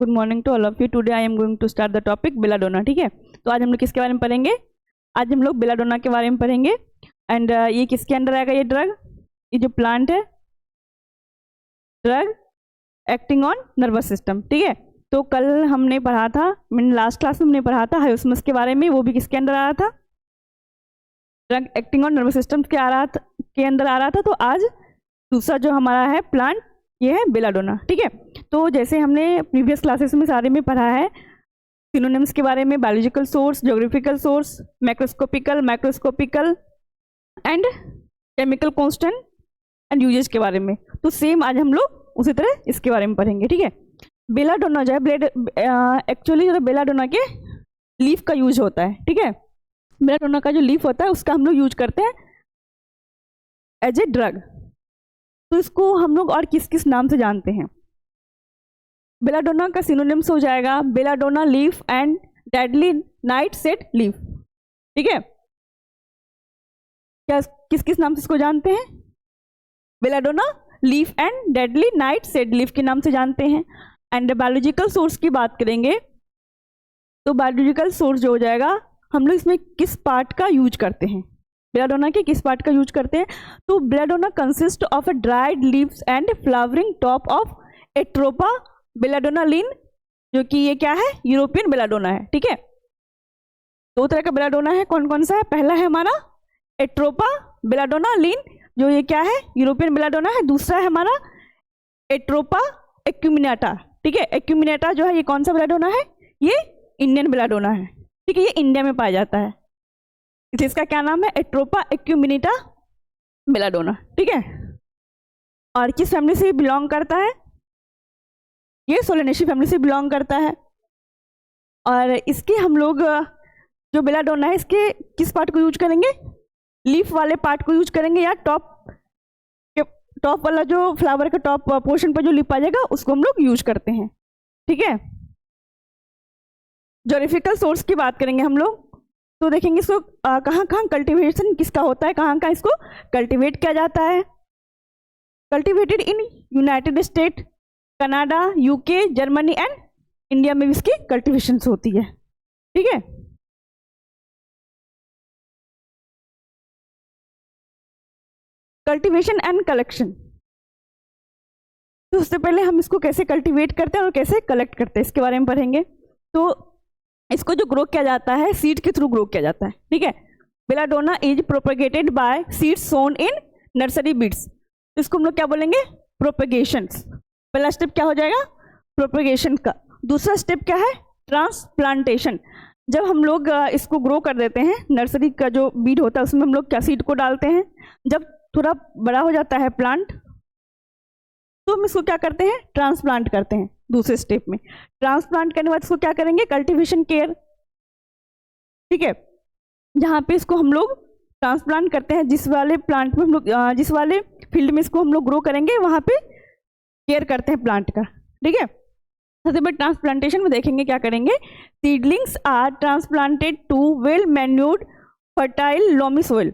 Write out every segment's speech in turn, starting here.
Good morning to all of you. Today I am going to start the topic belladonna. ठीक है, तो आज हम लोग किसके बारे में पढ़ेंगे? आज हम लोग बेलाडोना के बारे में पढ़ेंगे। एंड ये किसके अंडर आएगा? ये ड्रग, ये जो प्लांट है, drug acting on nervous system. ठीक है, तो कल हमने पढ़ा था, मैंने लास्ट क्लास में हमने पढ़ा था हाइपोथैलेमस के बारे में, वो भी किसके अंदर आ रहा था? Drug acting on nervous system के अंदर आ रहा था। तो आज दूसरा जो हमारा है प्लांट, ये है बेलाडोना। ठीक है, तो जैसे हमने प्रीवियस क्लासेस में सारे में पढ़ा है सिनोनिम्स के बारे में, biological source, geographical source, macroscopical and chemical constant and uses के बारे में, तो सेम आज हम लोग उसी तरह इसके बारे में पढ़ेंगे। ठीक है, बेलाडोना जो है एक्चुअली जो बेलाडोना के लीफ का यूज होता है। ठीक है, बेलाडोना का जो लीफ होता है उसका हम लोग यूज करते हैं एज ए ड्रग। तो इसको हम लोग और किस किस नाम से जानते हैं? बेलाडोना का सिनोनिम्स हो जाएगा belladonna leaf and deadly night said leaf. ठीक है, क्या किस किस नाम से इसको जानते हैं? Belladonna leaf and deadly night said leaf के नाम से जानते हैं। एंड बायोलॉजिकल सोर्स की बात करेंगे तो बायोलॉजिकल सोर्स जो हो जाएगा, हम लोग इसमें किस पार्ट का यूज करते हैं? बेलाडोना के किस पार्ट का यूज करते हैं? तो belladonna consist of a dried leaves and flowering top of atropa belladonna Linn, जो कि ये क्या है? यूरोपियन बेलाडोना है। ठीक है, दो तरह का बेलाडोना है, कौन कौन सा है? पहला है हमारा एट्रोपा बेलाडोना लीन, जो ये क्या है? यूरोपियन बेलाडोना है। दूसरा है हमारा एट्रोपा एक्यूमिनेटा। ठीक है, एक्यूमिनेटा जो है ये कौन सा बेलाडोना है? ये इंडियन बेलाडोना है। ठीक है, ये इंडिया में पाया जाता है। इसका क्या नाम है? Atropa acuminata belladonna. ठीक है, और किस फैमिली से बिलोंग करता है? ये सोलेनेसी फैमिली से बिलोंग करता है। और इसके हम लोग जो बेलाडोना है इसके किस पार्ट को यूज करेंगे? लीफ वाले पार्ट को यूज करेंगे, या टॉप वाला जो फ्लावर का टॉप पोर्शन पर जो लीफ आ जाएगा उसको हम लोग यूज करते हैं। ठीक है, ज्योग्राफिकल सोर्स की बात करेंगे हम लोग, तो देखेंगे इसको कहाँ कहाँ कल्टीवेशन किसका होता है, कहाँ कहाँ इसको कल्टीवेट किया जाता है। Cultivated in United state, Canada, UK, Germany and India में भी इसकी कल्टीवेशन होती है। ठीक है, कल्टीवेशन एंड कलेक्शन, तो उससे पहले हम इसको कैसे कल्टीवेट करते हैं और कैसे कलेक्ट करते हैं इसके बारे में पढ़ेंगे। तो इसको जो ग्रो किया जाता है सीड के थ्रू ग्रो किया जाता है। ठीक है, belladonna is propagated by seeds sown in nursery beds. इसको हम लोग क्या बोलेंगे? प्रोपेगेशंस। पहला स्टेप क्या हो जाएगा? प्रोपेगेशन का। दूसरा स्टेप क्या है? ट्रांसप्लांटेशन। जब हम लोग इसको ग्रो कर देते हैं, नर्सरी का जो बीड होता है उसमें हम लोग क्या सीड को डालते हैं। जब थोड़ा बड़ा हो जाता है प्लांट तो हम इसको क्या करते हैं? ट्रांसप्लांट करते हैं। दूसरे स्टेप में ट्रांसप्लांट करने के बाद इसको क्या करेंगे? Cultivation care. ठीक है, जहाँ पे इसको हम लोग ट्रांसप्लांट करते हैं, जिस वाले प्लांट में हम लोग जिस वाले फील्ड में इसको हम लोग ग्रो करेंगे वहाँ पे केयर करते हैं प्लांट का। ठीक है, सबसे पहले ट्रांसप्लांटेशन में देखेंगे क्या करेंगे। Seedlings are transplanted to well manured fertile loamy soil.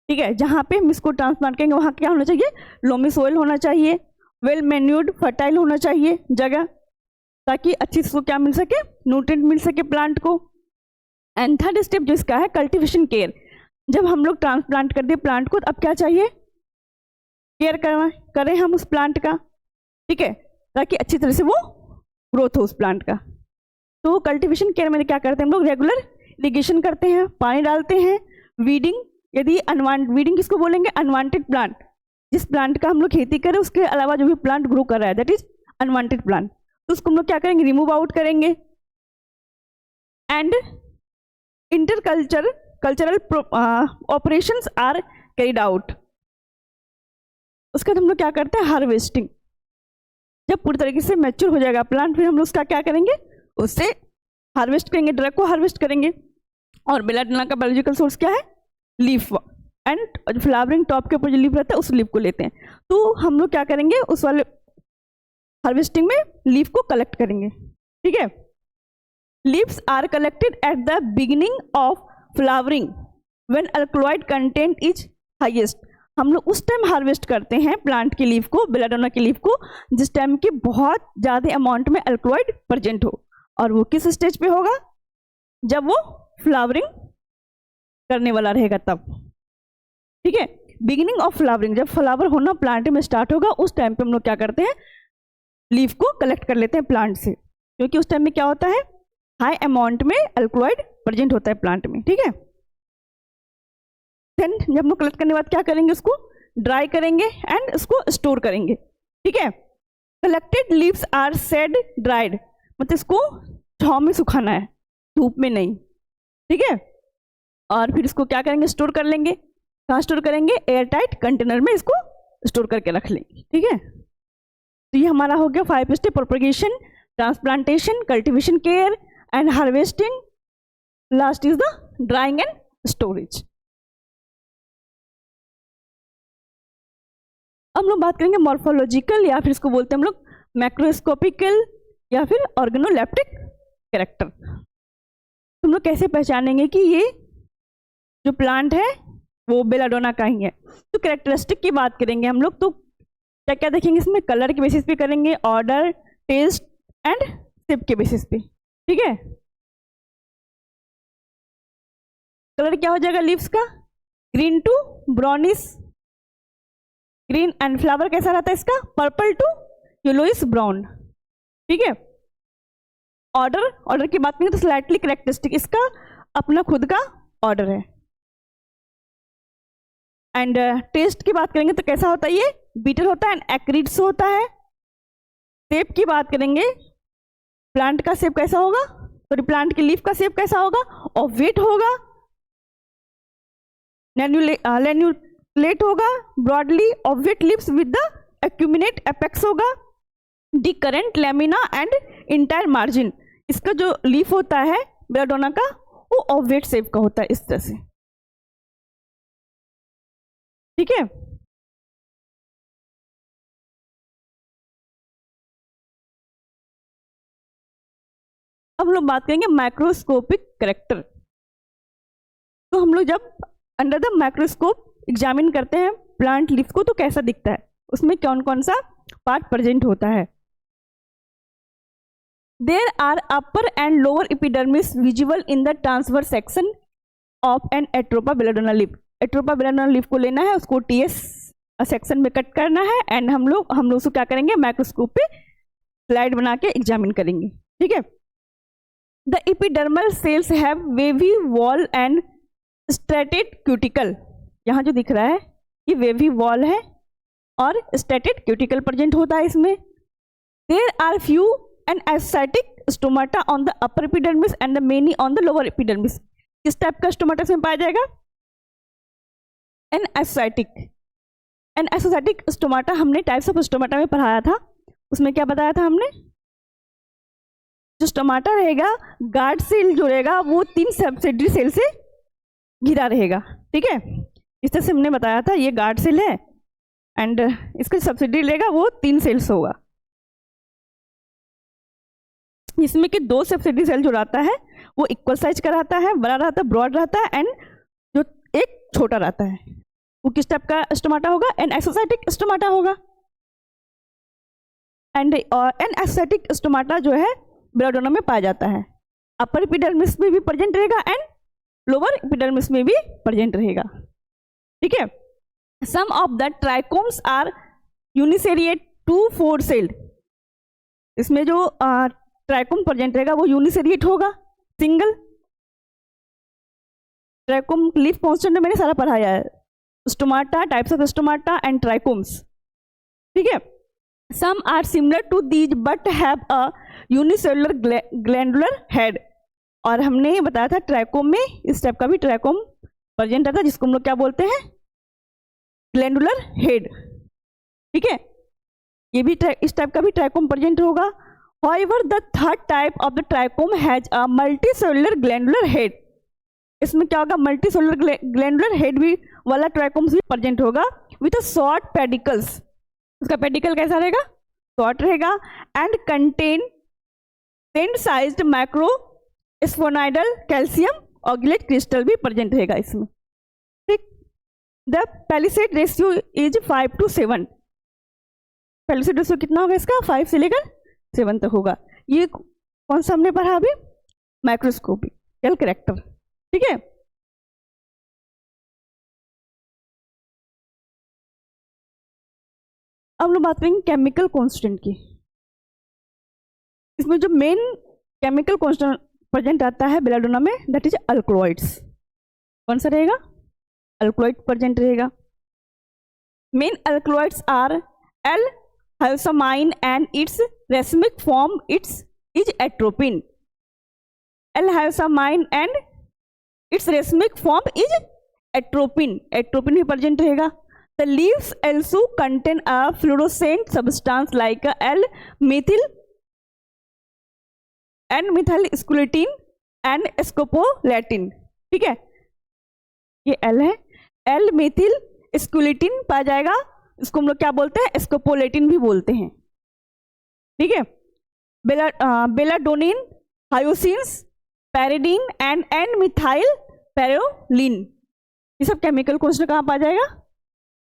ठीक है, जहाँ पे हम इसको ट्रांसप्लांट करेंगे वहाँ क्या होना चाहिए? लोमी सोइल होना चाहिए, वेल मैन्यूर्ड फर्टाइल होना चाहिए जगह, ताकि अच्छी इसको क्या मिल सके? न्यूट्रिएंट मिल सके प्लांट को। एंड थर्ड स्टेप जो इसका है कल्टीवेशन केयर। जब हम लोग ट्रांसप्लांट कर दिए प्लांट को, तो अब क्या चाहिए? केयर करें हम उस प्लांट का। ठीक है, ताकि अच्छी तरह से वो ग्रोथ हो उस प्लांट का। तो कल्टीवेशन केयर में क्या करते हैं हम लोग? रेगुलर इरिगेशन करते हैं, पानी डालते हैं, वीडिंग। यदि वीडिंग किसको बोलेंगे? Unwanted plant. जिस प्लांट का हम लोग खेती करें उसके अलावा जो भी प्लांट ग्रो कर रहा है, दैट इज अनवांटेड प्लांट, तो उसको हम लोग क्या करेंगे? रिमूव आउट करेंगे। And cultural operations are carried out. उसके बाद हम लोग क्या करते हैं? हार्वेस्टिंग। जब पूरी तरीके से मैच्योर हो जाएगा प्लांट, फिर हम लोग उसका क्या करेंगे? उससे हार्वेस्ट करेंगे, ड्रग को हार्वेस्ट करेंगे। और बेलाडोना का बायोलॉजिकल सोर्स क्या है? लीफ एंड फ्लावरिंग टॉप के ऊपर जो लीफ रहता है उस लीफ को लेते हैं। तो हम लोग क्या करेंगे? उस वाले हार्वेस्टिंग में लीफ को कलेक्ट करेंगे। ठीक है, leaves are collected at the beginning of flowering when alkaloid content is highest. हम लोग उस टाइम हार्वेस्ट करते हैं प्लांट की लीफ को, बेलाडोना की लीफ को, जिस टाइम की बहुत ज़्यादा अमाउंट में अल्कलॉइड प्रेजेंट हो। और वो किस स्टेज पे होगा? जब वो फ्लावरिंग करने वाला रहेगा तब। ठीक है, बिगिनिंग ऑफ फ्लावरिंग, जब फ्लावर होना प्लांट में स्टार्ट होगा उस टाइम पे हम लोग क्या करते हैं? लीफ को कलेक्ट कर लेते हैं प्लांट से, क्योंकि उस टाइम में क्या होता है? हाई अमाउंट में अल्कलॉइड प्रेजेंट होता है प्लांट में। ठीक है, देन जब हम लोग कलेक्ट करने के बाद क्या करेंगे? उसको ड्राई करेंगे एंड उसको स्टोर करेंगे। ठीक है, collected leaves are shade dried, मतलब इसको छांव में सुखाना है, धूप में नहीं। ठीक है, और फिर इसको क्या करेंगे? स्टोर कर लेंगे। कहाँ स्टोर करेंगे? एयर टाइट कंटेनर में इसको स्टोर करके रख लेंगे। ठीक है, तो ये हमारा हो गया 5 step: propagation, transplantation, cultivation, care and harvesting. Last is the drawing and storage. अब हम लोग बात करेंगे मॉर्फोलॉजिकल, या फिर इसको बोलते हैं हम लोग मैक्रोस्कोपिकल या फिर ऑर्गेनोलेप्टिक कैरेक्टर। तुम लोग कैसे पहचानेंगे कि ये जो प्लांट है वो बेलाडोना का ही है? तो कैरेक्टरिस्टिक की बात करेंगे हम लोग, तो क्या क्या देखेंगे इसमें? कलर के बेसिस पे करेंगे, ऑर्डर, टेस्ट एंड शेप के बेसिस पे। ठीक है, कलर क्या हो जाएगा लीव्स का? Green to brownish green, and flower कैसा रहता है इसका? Purple to yellowish brown. ठीक है, ऑर्डर की बात करें तो स्लाइटली कैरेक्टरिस्टिक, इसका अपना खुद का ऑर्डर है। एंड टेस्ट की बात करेंगे तो कैसा होता है? ये बीटर होता है एंड एक्रिड्स होता है। शेप की बात करेंगे, प्लांट का शेप कैसा होगा? सॉरी, प्लांट की लीफ का शेप कैसा होगा? ऑब्वेट होगा, लेन्यूलेट होगा, broadly obovate lips with the acuminate apex होगा, decurrent lamina and entire margin. इसका जो लीफ होता है बेलाडोना का वो ऑब्वेट शेप का होता है, इस तरह से। ठीक है, अब हम लोग बात करेंगे माइक्रोस्कोपिक कैरेक्टर। तो हम लोग जब अंडर द माइक्रोस्कोप एग्जामिन करते हैं प्लांट लीफ को तो कैसा दिखता है, उसमें कौन कौन सा पार्ट प्रेजेंट होता है? There are upper and lower epidermis visible in the transverse section of an atropa belladonna leaf. Atropa belladonna leaf को लेना है, उसको टीएस सेक्शन में कट करना है, एंड हम लोग उसको क्या करेंगे? माइक्रोस्कोप पे स्लाइड बना के एग्जामिन करेंगे। ठीक है, the epidermal cells have wavy wall and striated cuticle. यहाँ जो दिख रहा है ये वेवी वॉल है और स्ट्रेटेड क्यूटिकल प्रेजेंट होता है इसमें। There are few and anisocytic stomata on the upper epidermis and the many on the lower epidermis. किस टाइप का स्टोमाटा इसमें पाया जाएगा? An anisocytic stomata. हमने टाइप्स ऑफ स्टोमाटा में पढ़ाया था, उसमें क्या बताया था हमने? जो स्टोमाटा रहेगा, गार्ड सेल जो रहेगा वो 3 सब्सिडरी सेल से घिरा रहेगा। ठीक है, इस तरह से हमने बताया था, ये गार्ड सेल है एंड इसका सब्सिडरी रहेगा वो 3 सेल्स होगा, इसमें कि 2 सब्सिडरी सेल जो रहता है वो इक्वल साइज का रहता है, बड़ा रहता है, ब्रॉड रहता है, एंड जो एक छोटा रहता है वो किस टाइप का स्टोमाटा होगा? एन एसोसाइटिक स्टोमाटा होगा। एंड एन एसोसाइटिक स्टोमाटा जो है बेलाडोना में पाया जाता है, अपर एपिडर्मिस में भी प्रेजेंट रहेगा एंड लोअर एपिडर्मिस में भी प्रेजेंट रहेगा। ठीक है, some of the trichomes are uniseriate to 4 celled. इसमें जो ट्राइकोम प्रेजेंट रहेगा वो यूनिसेरिएट होगा, सिंगल। ट्राइकोम लीफ कॉन्स्टेंट में मैंने सारा पढ़ाया है, stomata, types of stomata and trichomes. ठीक है, some are similar to these but have a unicellular glandular head. और हमने ये बताया था ट्राइकोम में इस टाइप का भी ट्राइकोम प्रेजेंट रहता है, जिसको हम लोग क्या बोलते हैं? Glandular head. ठीक है, ये भी इस टाइप का भी ट्राइकोम प्रेजेंट होगा। However, the third type of the trichome has a multicellular glandular head. इसमें क्या होगा? मल्टीसेलुलर ग्लैंडुलर हेड भी वाला ट्राइकोम्स भी प्रेजेंट होगा विथ अ शॉर्ट पेडिकल्स। उसका पेडिकल कैसा रहेगा? शॉर्ट रहेगा and contain tent sized micro sphenoidal calcium oxalate crystal भी प्रेजेंट रहेगा इसमें। ठीक, the palisade ratio is 5:7। Palisade ratio कितना होगा इसका? 5 से लेकर 7 तक होगा। ये कौन सा हमने पढ़ा अभी? माइक्रोस्कोपिकल कैरेक्टर, ठीक है। अब हम लोग बात करेंगे केमिकल कांस्टेंट की। इसमें जो मेन केमिकल कांस्टेंट प्रेजेंट आता है बेलाडोना में, दैट इज अल्कलॉइड्स। कौन सा रहेगा? अल्कलॉइड प्रेजेंट रहेगा। Main alkaloids are L-hyoscine and its racemic form is atropine. L-hyoscine and its racemic form is atropine. Atropine भी प्रेजेंट रहेगा। The leaves also contain a fluorescent substance like L-methyl N-methylscoletin and scopolamine, ठीक है। ये L है, L-methylscoletin पाया जाएगा, इसको हम लोग क्या बोलते हैं? स्कोपोलेटिन भी बोलते हैं, ठीक है। बेलाडोनिन, हायोसिन्स, पैरिडीन एंड N-methyl पैरोलिन, ये सब केमिकल कांस्टेंट कहाँ पाया जाएगा?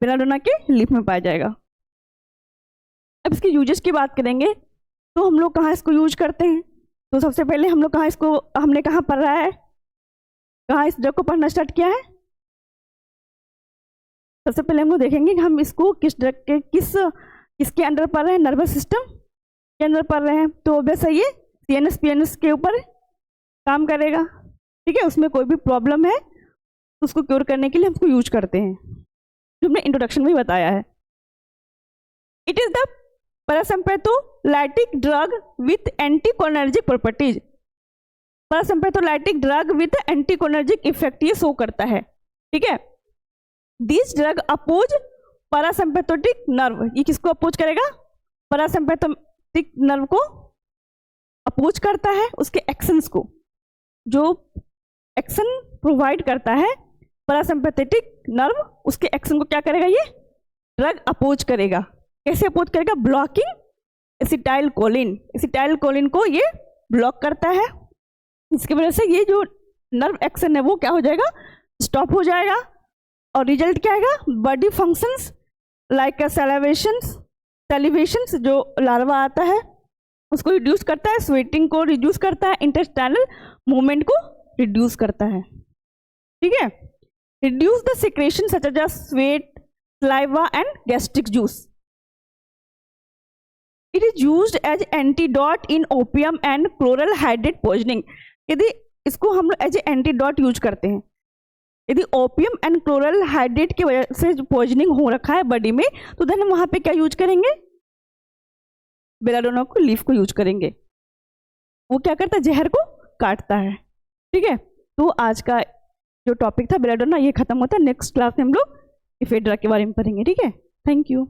बेलाडोना के लीफ में पाया जाएगा। अब इसके यूजेस की बात करेंगे तो हम लोग कहाँ इसको यूज करते हैं? तो सबसे पहले हम लोग हमने कहाँ पढ़ा है, कहाँ इस ड्रग को पढ़ना स्टार्ट किया है? सबसे पहले हम लोग देखेंगे कि हम इसको किस ड्रग के किसके अंडर पढ़ रहे हैं? नर्वस सिस्टम के अंदर पढ़ रहे हैं, तो वैसे ये CNS PNS के ऊपर काम करेगा, ठीक है। उसमें कोई भी प्रॉब्लम है तो उसको क्योर करने के लिए हम इसको यूज करते हैं, जो हमने इंट्रोडक्शन में बताया है। It is the parasympatholytic drug with anticholinergic properties. Parasympatholytic drug with anticholinergic effect ये शो करता है, ठीक है। This drug oppose parasympathetic nerve, ये किसको अपोज करेगा? पैरासिम्पैथेटिक नर्व को अपोज करता है, उसके एक्शंस को, जो एक्शन प्रोवाइड करता है पैरासिम्पैथेटिक नर्व, उसके एक्शन को क्या करेगा? ये ड्रग अपोज करेगा। कैसे अपोज करेगा? ब्लॉकिंग एसिटाइलकोलिन, एसिटाइलकोलिन को ये ब्लॉक करता है। इसकी वजह से ये जो नर्व एक्शन है वो क्या हो जाएगा? स्टॉप हो जाएगा। और रिजल्ट क्या आएगा? बॉडी फंक्शंस लाइक सैलिवेशंस, जो लार्वा आता है उसको रिड्यूस करता है, स्वेटिंग को रिड्यूस करता है, इंटेस्टाइनल मूवमेंट को रिड्यूस करता है, ठीक है। Reduce the secretion such as sweat, saliva and gastric juice. It is used as antidote in opium and chloral hydrate poisoning. यदि इसको हम लोग एज एंटीडोट यूज करते हैं, यदि ओपियम एंड क्लोरल हाइड्रेट की वजह से पॉइजनिंग हो रखा है बॉडी में, तो देन हम वहां पे क्या यूज करेंगे? बेलाडोना को लीफ को यूज करेंगे। वो क्या करता है? जहर को काटता है, ठीक है। तो आज का जो टॉपिक था बेलाडोना ये खत्म होता है। नेक्स्ट क्लास में हम लोग इफेड्रा के बारे में पढ़ेंगे, ठीक है। Thank you.